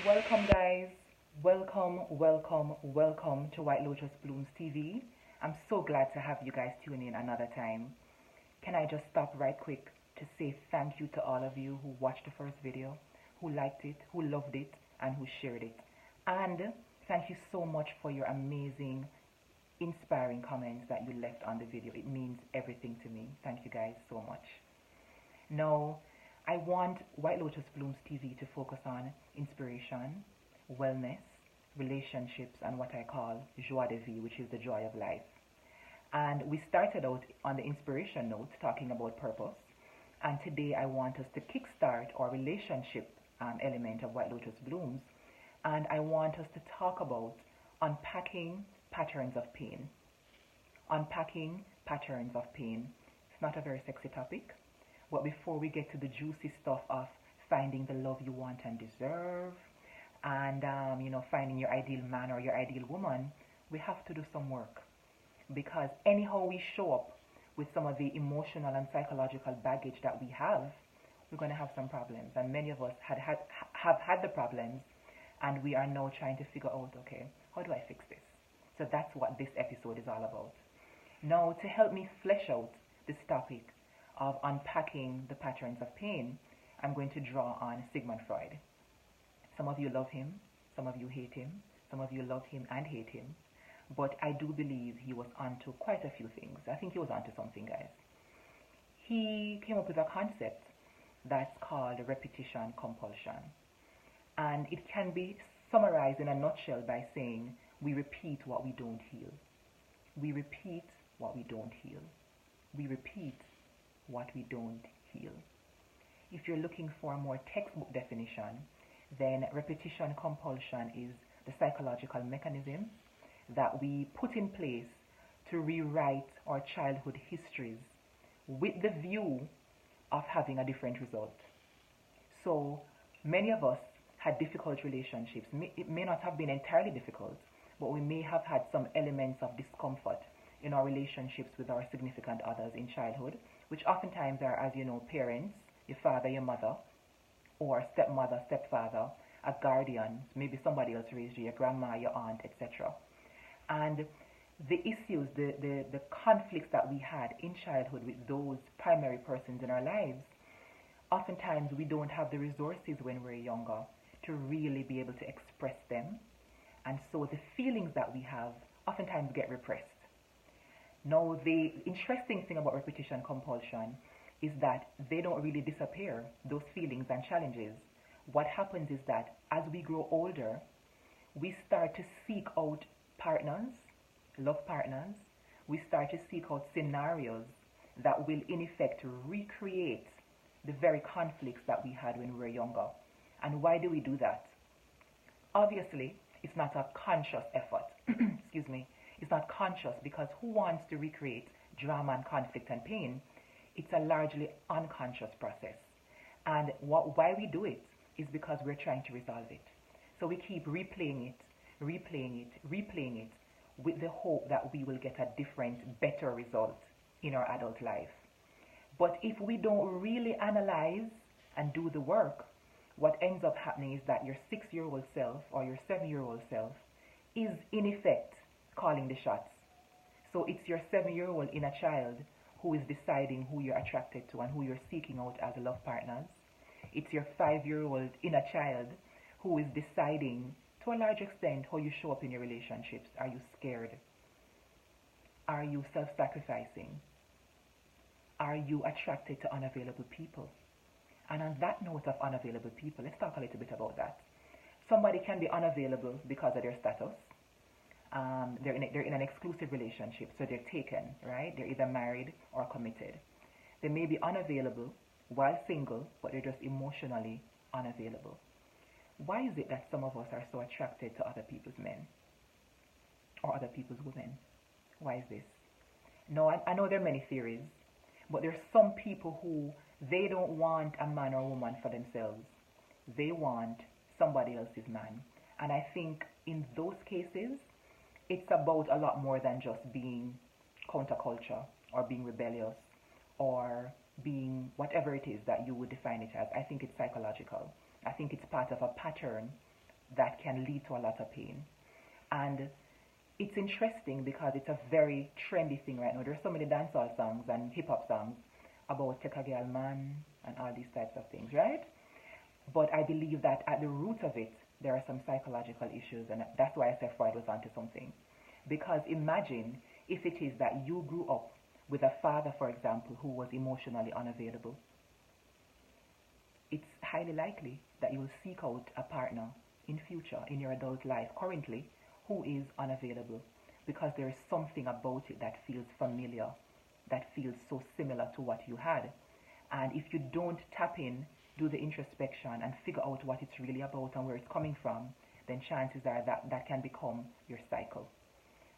Welcome, guys. Welcome to White Lotus Blooms TV. I'm so glad to have you guys tune in another time. Can I just stop right quick to say thank you to all of you who watched the first video, who liked it, who loved it, and who shared it. And thank you so much for your amazing, inspiring comments that you left on the video. It means everything to me. Thank you guys so much. Now, I want White Lotus Blooms TV to focus on inspiration, wellness, relationships, and what I call joie de vie, which is the joy of life. And we started out on the inspiration note talking about purpose. And today I want us to kickstart our relationship element of White Lotus Blooms. And I want us to talk about unpacking patterns of pain. Unpacking patterns of pain. It's not a very sexy topic. But before we get to the juicy stuff of finding the love you want and deserve, and finding your ideal man or your ideal woman, we have to do some work. Because anyhow we show up with some of the emotional and psychological baggage that we have, we're going to have some problems. And many of us have had the problems, and we are now trying to figure out, okay, how do I fix this? So that's what this episode is all about. Now, to help me flesh out this topic of unpacking the patterns of pain, I'm going to draw on Sigmund Freud. Some of you love him, some of you hate him, some of you love him and hate him, but I do believe he was onto quite a few things. I think he was onto something, guys. He came up with a concept that's called repetition compulsion, and it can be summarized in a nutshell by saying we repeat what we don't heal. We repeat what we don't heal. We repeat what we don't heal. If you're looking for a more textbook definition, then repetition compulsion is the psychological mechanism that we put in place to rewrite our childhood histories with the view of having a different result. So many of us had difficult relationships. It may not have been entirely difficult, but we may have had some elements of discomfort in our relationships with our significant others in childhood, which oftentimes are, as you know, parents, your father, your mother, or stepmother, stepfather, a guardian, maybe somebody else raised you, your grandma, your aunt, etc. And the issues, the conflicts that we had in childhood with those primary persons in our lives, oftentimes we don't have the resources when we're younger to really be able to express them. And so the feelings that we have oftentimes get repressed. Now, the interesting thing about repetition compulsion is that they don't really disappear, those feelings and challenges. What happens is that as we grow older, we start to seek out partners, love partners. We start to seek out scenarios that will in effect recreate the very conflicts that we had when we were younger. And why do we do that? Obviously, it's not a conscious effort. Excuse me. It's not conscious, because who wants to recreate drama and conflict and pain? It's a largely unconscious process. And why we do it is because we're trying to resolve it. So we keep replaying it with the hope that we will get a different, better result in our adult life. But if we don't really analyze and do the work, what ends up happening is that your 6-year-old self or your 7-year-old self is in effect calling the shots. So it's your 7-year-old inner child who is deciding who you're attracted to and who you're seeking out as love partners. It's your 5-year-old inner child who is deciding to a large extent how you show up in your relationships. Are you scared? Are you self-sacrificing? Are you attracted to unavailable people? And on that note of unavailable people, let's talk a little bit about that. Somebody can be unavailable because of their status. They're in an exclusive relationship, so they're taken, right? They're either married or committed. They may be unavailable while single, but they're just emotionally unavailable. Why is it that some of us are so attracted to other people's men or other people's women? Why is this? No, I know there are many theories, but there's some people who they don't want a man or woman for themselves. They want somebody else's man. And I think in those cases, it's about a lot more than just being counterculture or being rebellious or being whatever it is that you would define it as. I think it's psychological. I think it's part of a pattern that can lead to a lot of pain. And it's interesting because it's a very trendy thing right now. There's so many dancehall songs and hip hop songs about take a girl man and all these types of things, right? But I believe that at the root of it, there are some psychological issues, and that's why I said Freud was onto something. Because imagine if it is that you grew up with a father, for example, who was emotionally unavailable. It's highly likely that you will seek out a partner in future, in your adult life, currently, who is unavailable, because there is something about it that feels familiar, that feels so similar to what you had. And if you don't tap in, do the introspection, and figure out what it's really about and where it's coming from, then chances are that that can become your cycle.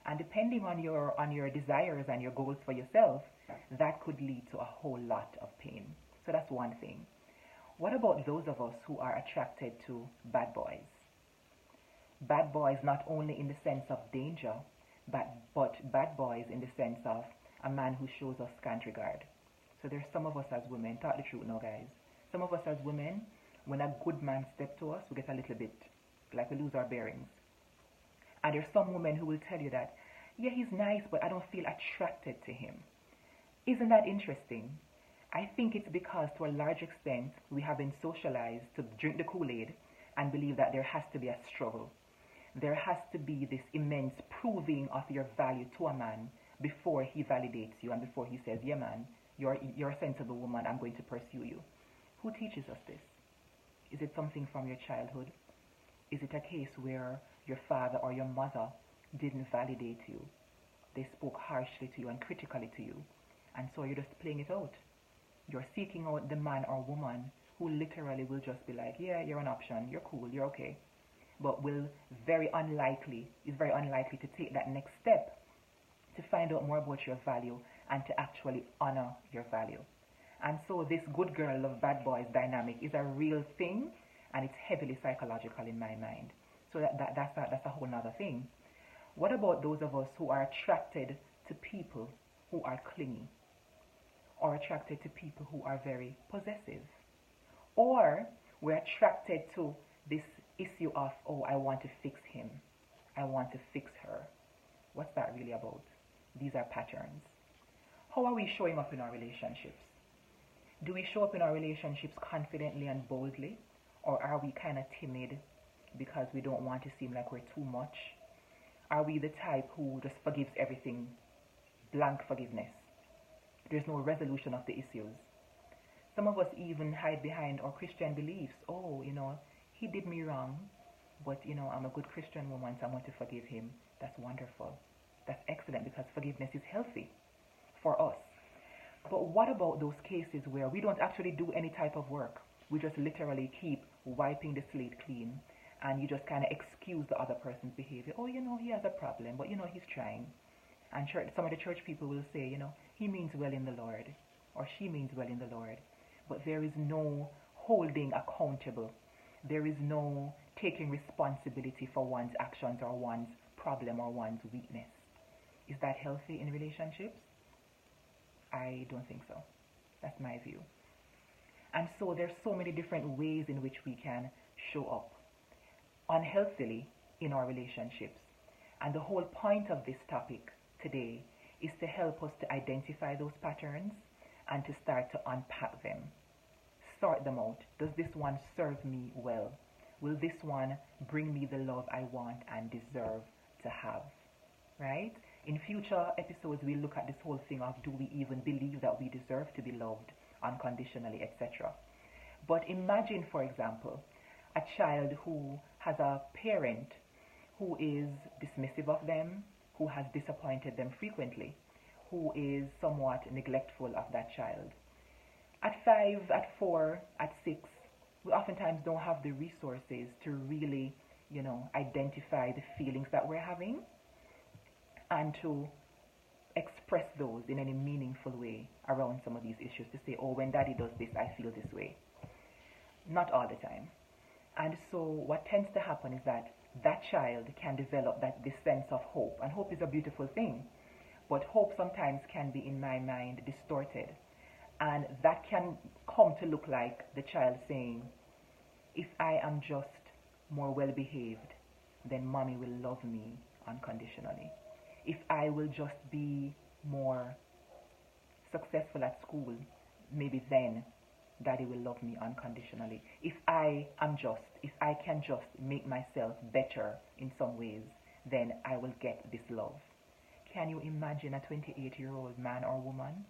And depending on your desires and your goals for yourself, that could lead to a whole lot of pain. So that's one thing. What about those of us who are attracted to bad boys? Bad boys not only in the sense of danger, but bad boys in the sense of a man who shows us scant regard. So there's some of us as women, talk the truth now guys, some of us as women, when a good man steps to us, we get a little bit, like we lose our bearings. And there's some women who will tell you that, yeah, he's nice, but I don't feel attracted to him. Isn't that interesting? I think it's because to a large extent, we have been socialized to drink the Kool-Aid and believe that there has to be a struggle. There has to be this immense proving of your value to a man before he validates you and before he says, yeah man, you're a sensible woman, I'm going to pursue you. Who teaches us this? Is it something from your childhood? Is it a case where your father or your mother didn't validate you? They spoke harshly to you and critically to you, and so you're just playing it out. You're seeking out the man or woman who literally will just be like, yeah, you're an option, you're cool, you're okay, but is very unlikely to take that next step to find out more about your value and to actually honor your value. And so this good girl love bad boys dynamic is a real thing, and it's heavily psychological in my mind. So that's a whole nother thing. What about those of us who are attracted to people who are clingy, or attracted to people who are very possessive? Or we're attracted to this issue of, oh, I want to fix him, I want to fix her. What's that really about? These are patterns. How are we showing up in our relationships? Do we show up in our relationships confidently and boldly? Or are we kind of timid because we don't want to seem like we're too much? Are we the type who just forgives everything, blank forgiveness? There's no resolution of the issues. Some of us even hide behind our Christian beliefs. Oh, he did me wrong, but I'm a good Christian woman, so I want to forgive him. That's wonderful. That's excellent, because forgiveness is healthy for us. But what about those cases where we don't actually do any type of work? We just literally keep wiping the slate clean, and you just kind of excuse the other person's behavior. Oh, he has a problem, but he's trying. And some of the church people will say, he means well in the Lord, or she means well in the Lord. But there is no holding accountable. There is no taking responsibility for one's actions or one's problem or one's weakness. Is that healthy in relationships? I don't think so. That's my view. And so there's so many different ways in which we can show up unhealthily in our relationships. And the whole point of this topic today is to help us to identify those patterns and to start to unpack them. Sort them out. Does this one serve me well? Will this one bring me the love I want and deserve to have? Right? In future episodes, we'll look at this whole thing of, do we even believe that we deserve to be loved unconditionally, etc. But imagine, for example, a child who has a parent who is dismissive of them, who has disappointed them frequently, who is somewhat neglectful of that child. At 5, at 4, at 6, we oftentimes don't have the resources to really, identify the feelings that we're having and to express those in any meaningful way around some of these issues, to say, oh, when daddy does this, I feel this way. Not all the time. And so what tends to happen is that child can develop this sense of hope. And hope is a beautiful thing. But hope sometimes can be, in my mind, distorted. And that can come to look like the child saying, if I am just more well behaved, then mommy will love me unconditionally. If I will just be more successful at school, maybe then daddy will love me unconditionally. If I am just, if I can just make myself better in some ways, then I will get this love. Can you imagine a 28-year-old man or woman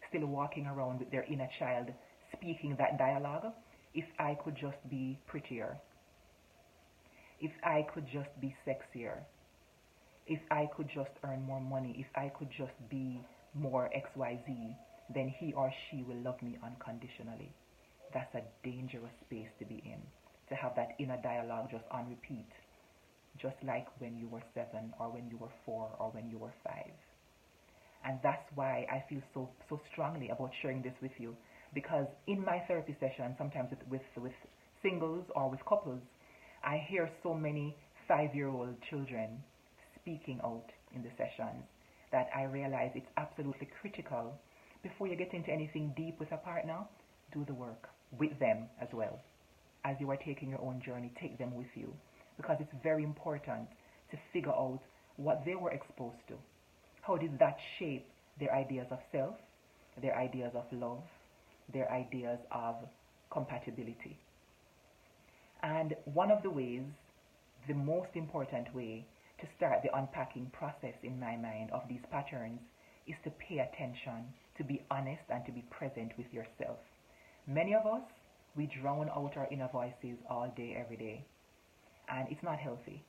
still walking around with their inner child speaking that dialogue? If I could just be prettier, if I could just be sexier, if I could just earn more money, if I could just be more XYZ, then he or she will love me unconditionally. That's a dangerous space to be in, to have that inner dialogue just on repeat, just like when you were 7 or when you were 4 or when you were 5. And that's why I feel so strongly about sharing this with you, because in my therapy session, sometimes with singles or with couples, I hear so many 5-year-old children speaking out in the sessions that I realize it's absolutely critical. Before you get into anything deep with a partner, do the work with them as well. As you are taking your own journey, take them with you, because it's very important to figure out what they were exposed to. How did that shape their ideas of self, their ideas of love, their ideas of compatibility? And one of the ways, the most important way to start the unpacking process in my mind of these patterns is to pay attention, to be honest, and to be present with yourself. Many of us, we drown out our inner voices all day, every day, and it's not healthy.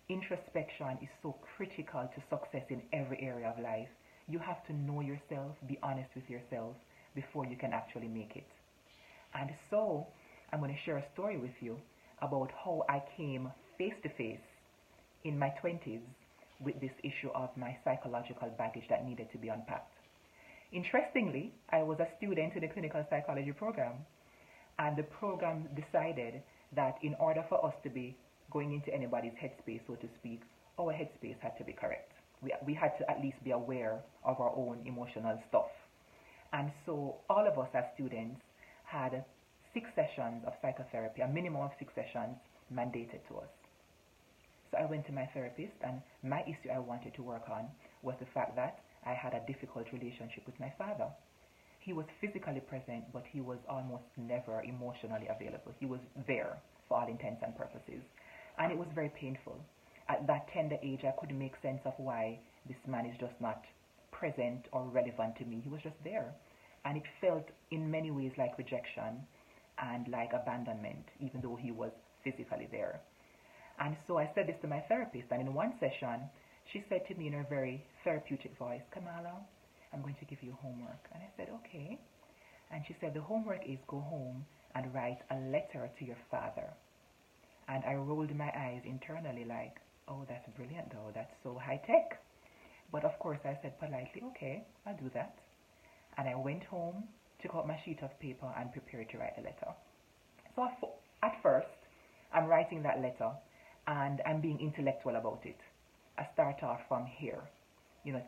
Introspection is so critical to success in every area of life. You have to know yourself, be honest with yourself before you can actually make it. And so I'm going to share a story with you about how I came face to face in my 20s with this issue of my psychological baggage that needed to be unpacked. Interestingly, I was a student in the clinical psychology program, and the program decided that in order for us to be going into anybody's headspace, so to speak, our headspace had to be correct. We had to at least be aware of our own emotional stuff. And so all of us as students had 6 sessions of psychotherapy, a minimum of 6 sessions mandated to us. So I went to my therapist, and my issue I wanted to work on was the fact that I had a difficult relationship with my father. He was physically present, but he was almost never emotionally available. He was there for all intents and purposes. And it was very painful. At that tender age, I couldn't make sense of why this man is just not present or relevant to me. He was just there. And it felt in many ways like rejection and like abandonment, even though he was physically there. And so I said this to my therapist, and in one session, she said to me in her very therapeutic voice, "Kamala, I'm going to give you homework." And I said, "Okay." And she said, "The homework is go home and write a letter to your father." And I rolled my eyes internally like, oh, that's brilliant though, that's so high tech. But of course I said politely, "Okay, I'll do that." And I went home, took out my sheet of paper and prepared to write the letter. So at first, I'm writing that letter and I'm being intellectual about it. I start off from here,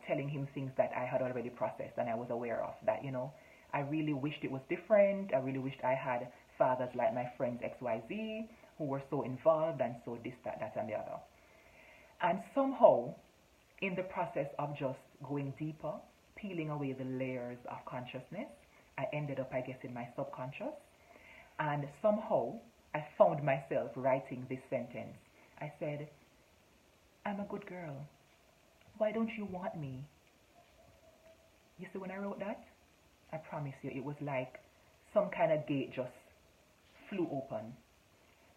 telling him things that I had already processed and I was aware of, that, I really wished it was different. I really wished I had fathers like my friends XYZ who were so involved and so this, that, and the other. And somehow, in the process of just going deeper, peeling away the layers of consciousness, I ended up, I guess, in my subconscious. And somehow, I found myself writing this sentence. I said, "I'm a good girl. Why don't you want me?" You see, when I wrote that, I promise you, it was like some kind of gate just flew open.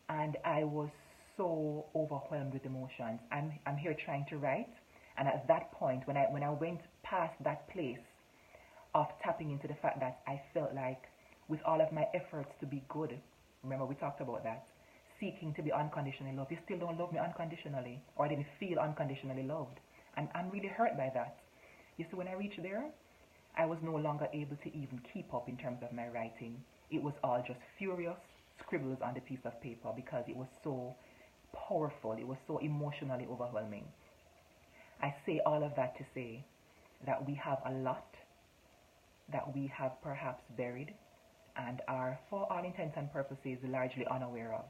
And I was so overwhelmed with emotions. I'm here trying to write. And at that point, when I went past that place of tapping into the fact that I felt like with all of my efforts to be good, remember we talked about that, seeking to be unconditionally loved, you still don't love me unconditionally, or I didn't feel unconditionally loved. And I'm really hurt by that. You see, when I reached there, I was no longer able to even keep up in terms of my writing. It was all just furious scribbles on the piece of paper because it was so powerful, it was so emotionally overwhelming. I say all of that to say that we have a lot that we have perhaps buried and are, for all intents and purposes, largely unaware of.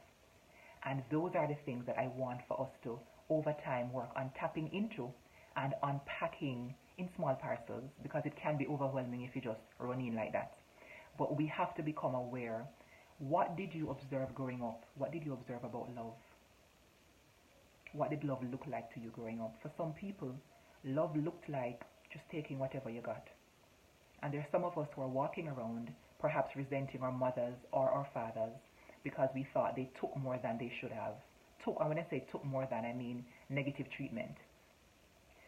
And those are the things that I want for us to, over time, work on tapping into and unpacking in small parcels, because it can be overwhelming if you just run in like that. But we have to become aware. What did you observe growing up? What did you observe about love? What did love look like to you growing up? For some people, love looked like just taking whatever you got. And there's some of us who are walking around perhaps resenting our mothers or our fathers because we thought they took more than they should have. And when I say took more than, I mean negative treatment.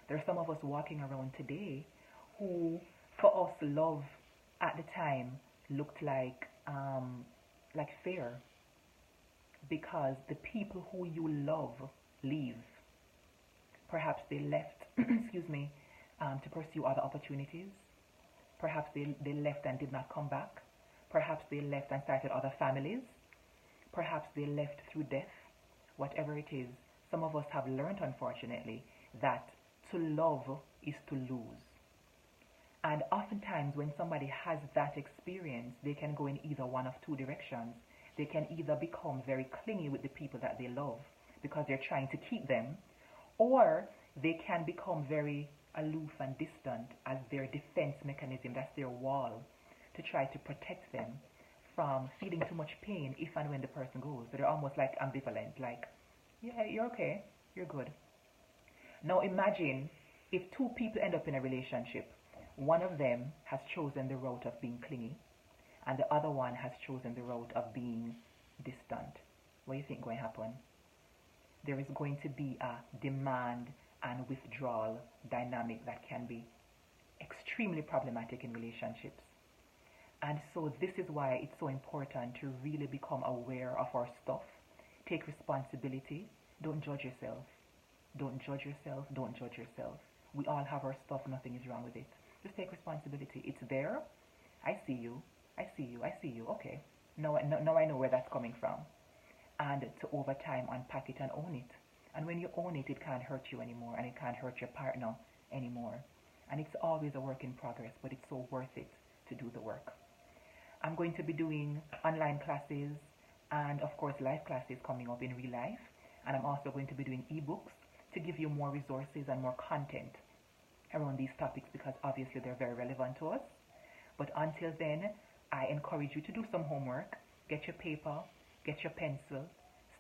There's some of us walking around today who, for us, love at the time looked like fear, because the people who you love leave. Perhaps they left, excuse me, to pursue other opportunities. Perhaps they left and did not come back. Perhaps they left and started other families. Perhaps they left through death. Whatever it is, some of us have learned, unfortunately, that to love is to lose. And oftentimes when somebody has that experience, they can go in either one of two directions. They can either become very clingy with the people that they love because they're trying to keep them, or they can become very aloof and distant as their defense mechanism. That's their wall to try to protect them from feeling too much pain if and when the person goes. So they're almost like ambivalent, like, yeah, you're okay, you're good. Now imagine if two people end up in a relationship. One of them has chosen the route of being clingy, and the other one has chosen the route of being distant. What do you think going to happen? There is going to be a demand and withdrawal dynamic that can be extremely problematic in relationships. And so this is why it's so important to really become aware of our stuff. Take responsibility. Don't judge yourself. Don't judge yourself. Don't judge yourself. We all have our stuff. Nothing is wrong with it. Just take responsibility. It's there. I see you. I see you. I see you. Okay. Now I know where that's coming from. And to over time unpack it and own it. And when you own it, it can't hurt you anymore, and it can't hurt your partner anymore. And it's always a work in progress, but it's so worth it to do the work. I'm going to be doing online classes and, of course, live classes coming up in real life. And I'm also going to be doing ebooks to give you more resources and more content around these topics, because obviously they're very relevant to us. But until then, I encourage you to do some homework. Get your paper, get your pencil,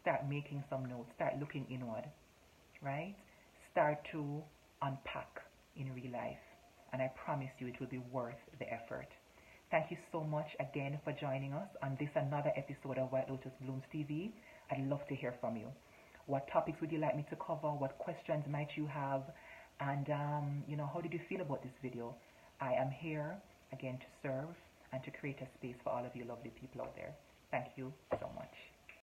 start making some notes, start looking inward, right? Start to unpack in real life. And I promise you it will be worth the effort. Thank you so much again for joining us on this another episode of White Lotus Blooms TV. I'd love to hear from you. What topics would you like me to cover? What questions might you have? And, how did you feel about this video? I am here, again, to serve and to create a space for all of you lovely people out there. Thank you so much.